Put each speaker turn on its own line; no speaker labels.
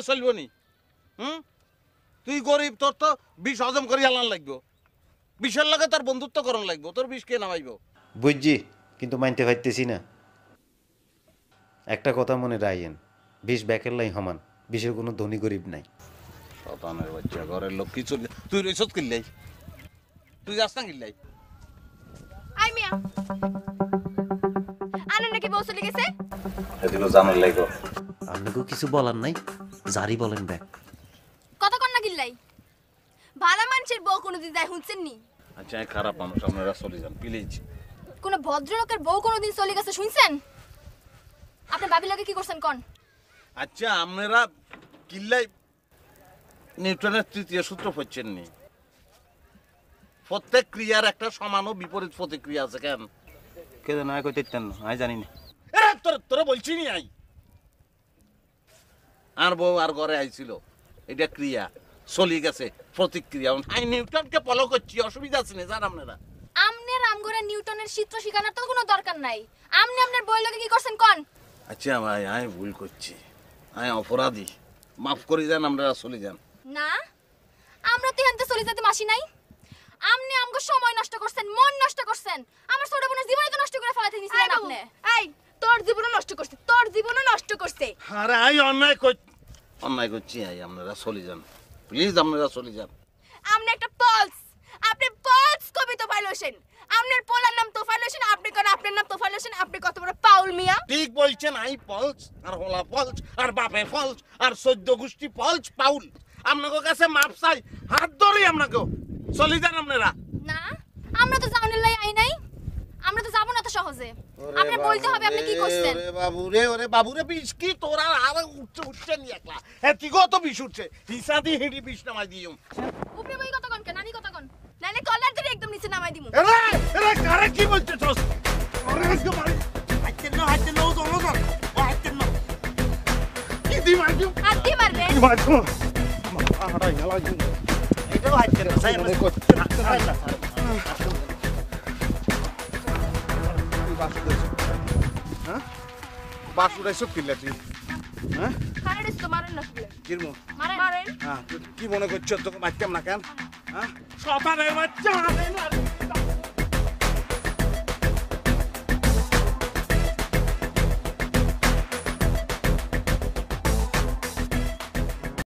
চলবো নি? তুই গরিব, তোর তো বিষ হজম করি আলান লাগবো, বিষের লাগে তোর বন্ধুত্ব করণ লাগবো, তোর বিষ কে নামাইব?
বুঝছি, কিন্তু মানতে পারতেছি না। একটা কথা মনে রাখেন, বিষ ব্যাকের লাই সমান, বিষের কোনো ধনী গরিব নাই।
শতানের বাচ্চা, ঘরের লোক কিছু তুই রইছত কিনলাই, তুই যাস না কিনলাই।
আই মিয়া আনে নাকি বউ চলে গেছে?
সেদিনও জানার লাগবো।
আপনাকেও কিছু বলার নাই, জারি বলেন ব্যাক।
কত কন না গিল্লাই, ভালো মানুষের বউ কোনোদিন যায় শুনছেন নি?
আচ্ছা, আমি খারাপ মানুষ, আপনারা চলে যান প্লিজ।
কোন ভদ্রলোকের বউ কোনোদিন চলে গেছে শুনছেন? আপনি ভাবি লাগে কি করছেন কন?
আচ্ছা, আপনারা কিল্লাই নিউটনের তৃতীয় সূত্র পড়ছেন নি? প্রত্যেক ক্রিয়ার একটা সমান ও বিপরীত প্রতিক্রিয়া আছে। কেন
কে জানো কইতে না, আমি জানি না।
তোরা বলছি নি আই আর বউ আর ঘরে আইছিল, এটা ক্রিয়া চলি গেছে প্রতিক্রিয়া। আমি নিউটনকে ফলো করছি, অসুবিধা আছে না জান আপনারা?
আমনের আমগরে নিউটনের সূত্র শিখানোর তো কোনো দরকার নাই। আমনে আপনার বই লাগে কি করছেন কন?
আচ্ছা ভাই, আমি ভুল করছি, আমি অপরাধী, মাফ করে যান, আপনারা চলে যান।
না, আমরা তো এনতে চলে যেতে মাসি নাই। আমনে আমগো সময় নষ্ট করছেন, মন নষ্ট করছেন, আমার ছোট বোনের জীবন তো নষ্ট করে ফেলাতে নিছিলেন আপনি। এই তোর জীবনও নষ্ট করছে, তোর জীবনও নষ্ট করছে।
আরে আমি অন্যায় করছি, আই আপনারা চলে যান প্লিজ, আপনারা চলে যান।
আমনে একটা পলস, আপনি পলস কবিতা ফাইলছেন। আমনের পোলার নাম তোফাইল হোসেন, আপনি কোন আপনার নাম তোফাইল হোসেন, আপনি কত বড় পাউল মিয়া।
ঠিক বলছেন, I Paul's R Hola Paul's আর বাপে ফলস আর 14 গোষ্ঠী পলস পাউল। আপনাদের কাছে মাপ চাই, হাত ধরি আপনাকে, চলে যান আপনারা।
না, আমরা তো জানার লাই আই নাই, আমরা তো যাব না তো সহজে। আপনি বলতে হবে আপনি কি করছেন।
ওরে বাবু রে, বিষ কি তোরা আর উঠছে নি একলা, হ্যাঁ কি কত বিষ উঠছে, হিসাদি হিড়ি বিষ নামাই দিও।
উপরে বই কত কোন নানি কত কোন, নালে কলার ধরে একদম নিচে নামাই দিমু।
এরে কারে কি বলতেছস? আরে আজকে মারি হাইতে না ও জনো জনো ও হাইতে না কি দি মারি দিও,
হাত দিয়ে মারবেন।
কি মারি দিও আড়াই গলা দিও, এটাও হাইতে না সাই মনে কর। বাসুরাইছো কিল্লাটি, হ্যাঁ
খারাপ তো মারেন না বলে
কিরমু
মারেন।
হ্যাঁ, কি মনে করছো তোকে মারতাম না কেন? হ্যাঁ, শতানের বাচ্চা মারেন।